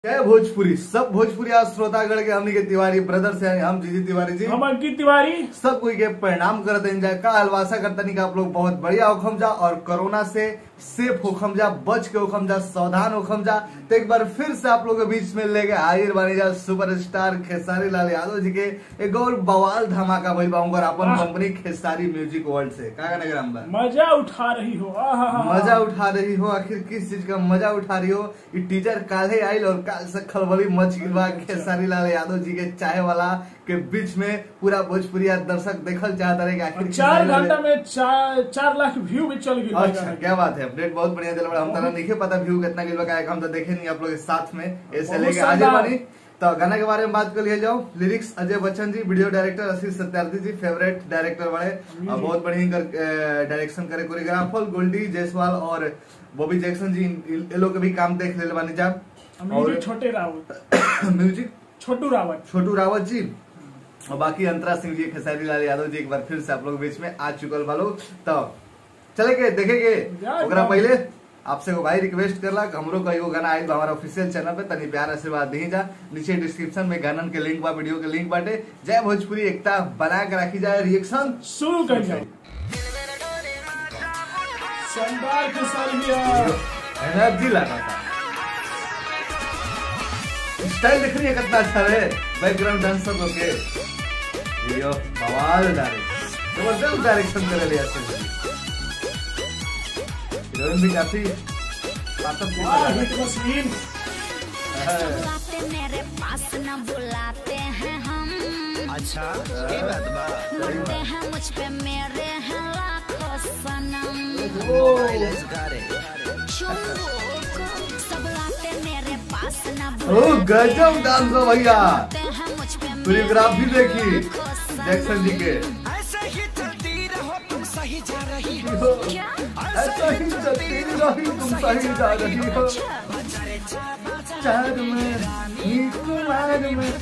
जय भोजपुरी। सब भोजपुरी आज श्रोतागढ़ के हमनी के तिवारी ब्रदर्स हैं। हम जीजी तिवारी जी, हम अंकित तिवारी, सब कोई के प्रणाम करते हैं। का हलवासा करतनी का आप लोग बहुत बढ़िया होखम जा और कोरोना से सेफ होखम जा, बच के होखम जा, सावधान होखम जा। तो एक बार फिर से आप लोगों के बीच में लेके हाजिर बने जा सुपरस्टार खेसारी लाल यादव जी के एक और बवाल धमाका भइल बा उनकर अपन कंपनी खेसारी म्यूजिक वर्ल्ड से। का नगर अंबर मजा उठा रही हो, मजा उठा रही हो। आखिर किस चीज का मजा उठा रही हो? ये टीचर काले आइल और काल से खलबली मच गई बा खेसारी लाल यादव जी के चाहे वाला के बीच में। पूरा भोजपुरी दर्शक देखल चाहता रहे। आखिर 4 घंटा में 4 लाख व्यू भी चल गई। अच्छा, क्या बात है। अपडेट बहुत बढ़िया दिल बड़ा। हम तरह नहीं पता व्यू कितना गिल बा, हम तो देखे नहीं आप लोग साथ में। ऐसे लेके आज बानी तो गाना के बारे में बात कर लिया जाओ। Lyrics Ajay Bachchan ji, video director आशीष सत्यार्थी जी, फेवरेट डायरेक्टर बड़े और बहुत बढ़िया डायरेक्शन करे। कोरियोग्राफर गोल्डी जायसवाल और बॉबी जैक्सन जी, इन लोग के भी काम देख ले बानी जा। म्यूजिक छोटे रावत म्यूजिक छोटू रावत जी और बाकी अंतरा सिंह जी, खेसारी लाल यादव जी एक बार फिर से आप लोग बीच में आ चुकल वालो। तो चले के देखेंगे। ओकरा पहले आपसे को भाई रिक्वेस्ट करला कि हमरो का एगो गाना आइल हमारा ऑफिशियल चैनल पे, तनी प्यार आशीर्वाद दी जा। नीचे डिस्क्रिप्शन में गानन के लिंक बा, वीडियो के लिंक बाटे। जय भोजपुरी एकता बना के रखी जाए। रिएक्शन शुरू कर जाए। शानदार एनर्जी लगा था। स्टाइल दिख रही है कितना अच्छा है। बैकग्राउंड डांसर लोग के वीडियो बवाल डायरेक्ट जबरदस्त डायरेक्शन करे लिया। हीरोइन भी काफी मशीन। मेरे पास न बुलाते हैं हम, अच्छा ये बात बा। मरते हैं मुझ पे मेरे हैं लाखों सनम। सब लाते मेरे पास न ओ गजब डांस हो भैया। मुझ पे कोरियोग्राफी देखी जैक्सन जी के। ऐसे ही चलती रहो तुम सही जा रही हो। ऐसा ही चलती रही तुम सही जा रही हो। चार में कुमार में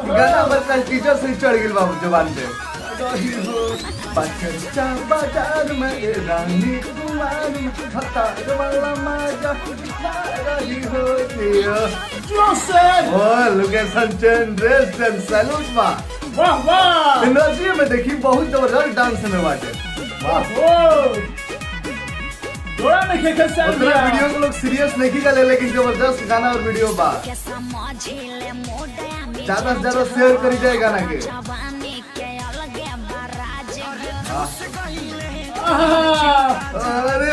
गाना बस टीचर से चढ़ गई बाबू जबान पे। बाजार में रानी कुमार में हतार वाला मजा रही हो। Location change, dress change, salute बा। वाह वाह, एनर्जी में देखी बहुत जबरदस्त डांस में बाटे। वीडियो को लोग सीरियस नहीं कर ले, लेकिन जबरदस्त गाना और वीडियो बा। ज्यादा से ज्यादा शेयर करी जाए गाना के। अरे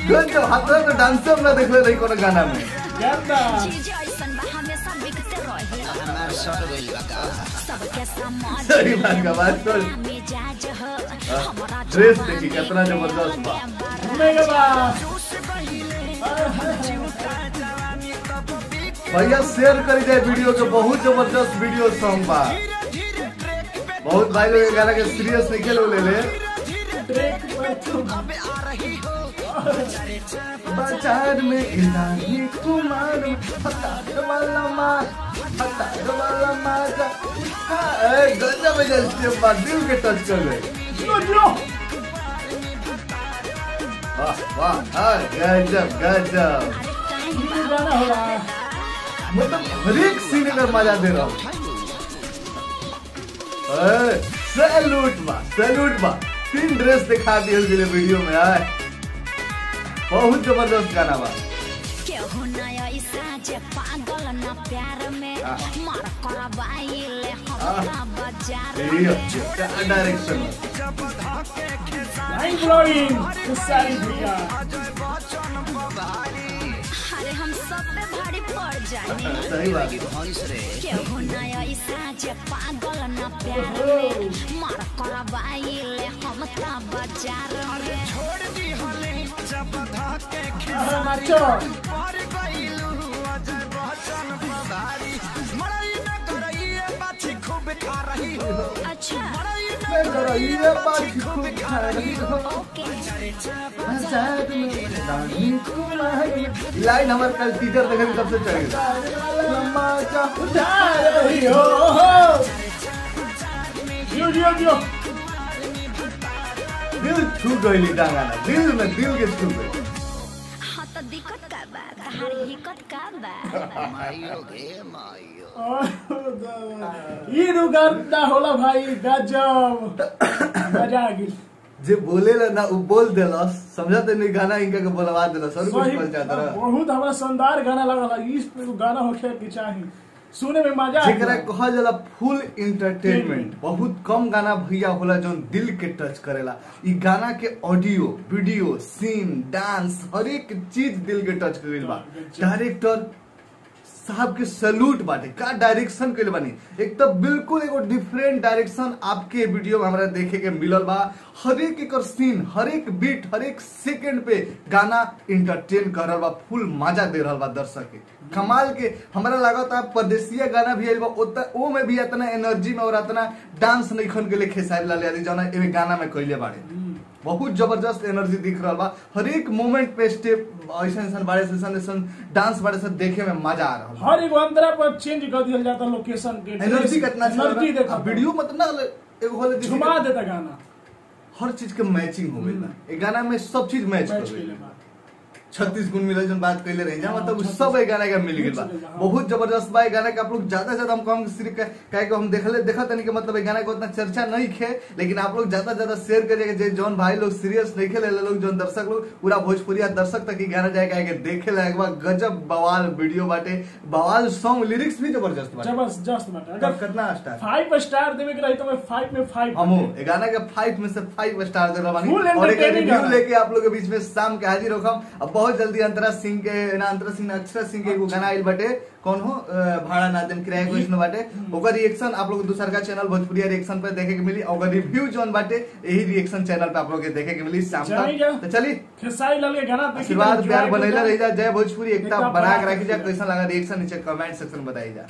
गजब हाथ में डांसर ना देख ले कोनो गाना में। सही बात का बात कर। ड्रेस देखी कितना जबरदस्त बा। भैया शेयर करी जाए वीडियो के। बहुत जबरदस्त वीडियो सॉन्ग बा। बहुत भाई लोग गाना के सीरियस नहीं खेलो ले। बाजार में इलाही कुमार में हतार वाला मजा। गजब है, दिल के टच कर ले। वाह वाह, गजब गजब। मतलब हर एक सीन में मजा दे रहा हूँ। सैल्यूट बा। 3 ड्रेस दिखा दिए वीडियो में आए। बहुत जबरदस्त गाना बा। पागल न प्यार में मार करवाइले डायरेक्शन अरे हम सब पे भारी पड़ जाए। सही बात। केहू नया साजे पागल न प्यार में मार करवाइले हम ता बाजार में। छोड़ दी होले जब धके मार गइलू अजय बच्चन बधारी। मड़ई में करइए बाछी खूब खा रही हो। अच्छा मैं करइए बाछी खूब खा रही हो। बाजार में रानी कुमार में लाइन हमारे कल टीचर देखे कब से चढ़ गई। मजा उठा रही हो। दिल छू गई गाना, दिल में दिल के छू गई। हाँ तो दिक्कत का बात, हर हिकत का बा माइयो गे माइयो ई रुगाना होला भाई गजब मजा आ गई जे बोलेला ना उ बोल देलस समझते नहीं गाना इनका के बोलवा देलस और कुछ बोल जाता रहा बहुत हमरा शानदार गाना लगल इस गाना होखे के चाहिए सुने में मजा आ जेकरा कहल जाला फुल एंटरटेनमेंट बहुत कम गाना भैया होला जो दिल के टच करेला ई गाना के ऑडियो वीडियो सीन डांस हर एक चीज दिल के टच करेल बा डायरेक्टर साहब के सैल्यूट बाटे का डायरेक्शन कइले बानी एक तो बिल्कुल एगो डिफरेंट डायरेक्शन आपके वीडियो में हमरा देखे के मिलल बा हर एक एकर सीन हर एक बीट हर एक सेकंड पे गाना एंटरटेन कर रहल बा फुल मजा दे रहल बा दर्शक के कमाल के हमरा लागता परदेसिया गाना भी आइल बा ओ में भी इतना एनर्जी में और इतना डांस नहीं खन के लिए खेसारी लाल यादव जौना एमे गाना में कइले बाड़े बहुत जबरदस्त एनर्जी दिख रहा बा हर एक मोमेंट पे स्टेप ऐसा बाड़े ऐसा डांस बाड़े से देखे में मजा आ रहा हर एक अंतरा पर चेंज कर दिया जाता लोकेशन के एनर्जी कितना एनर्जी देखा वीडियो मतलब एगो होले झुमा देता गाना हर चीज के मैचिंग हो गइल बा ए गाना में सब चीज मैच कर गइल 36 गुण मिले जन बात कइले रही जा मतलब सब ए गाना का मिल गइल बा बहुत जबरदस्त बा ए गाना के आप लोग ज्यादा से ज्यादा हम कहम सिर्फ काहे को हम देखा तनी के मतलब ए गाना के उतना चर्चा नहीं खे लेकिन आप लोग ज्यादा ज्यादा शेयर करिए जे जौन भाई लोग सीरियस नहीं खेले लोग जौन दर्शक लोग पूरा भोजपुरिया दर्शक तक ई गाना जाए के देखे लायक बा गजब बवाल वीडियो बाटे बवाल सॉन्ग लिरिक्स भी जबरदस्त बाटे जबरदस्त बाटे अगर कितना स्टार 5 स्टार देवे के रही तो मैं 5 में 5 हमो ए गाना के 5 में से 5 स्टार दे रहा Full बानी और एक entertaining रिव्यू गाना। लेके आप लोग के बीच में शाम के हाजिर होखम अब बहुत जल्दी अंतरा सिंह के ना अंतरा सिंह अक्षरा सिंह के एगो गाना आइल बाटे कौन हो भाड़ा ना देम किराया को इसमें बाटे ओकर रिएक्शन आप लोग दूसर का चैनल भोजपुरिया रिएक्शन पे देखे के मिली और रिव्यू जोन बाटे यही रिएक्शन चैनल पे आप लोग के देखे के मिली शाम तक तो चली खेसारी लाल के गाना देखी आशीर्वाद तो प्यार enjoy बनैला करता। रही जा जय भोजपुरी एकता एकता बना के बना रखी जा के कैसा लगा रिएक्शन नीचे कमेंट सेक्शन में बताई जा।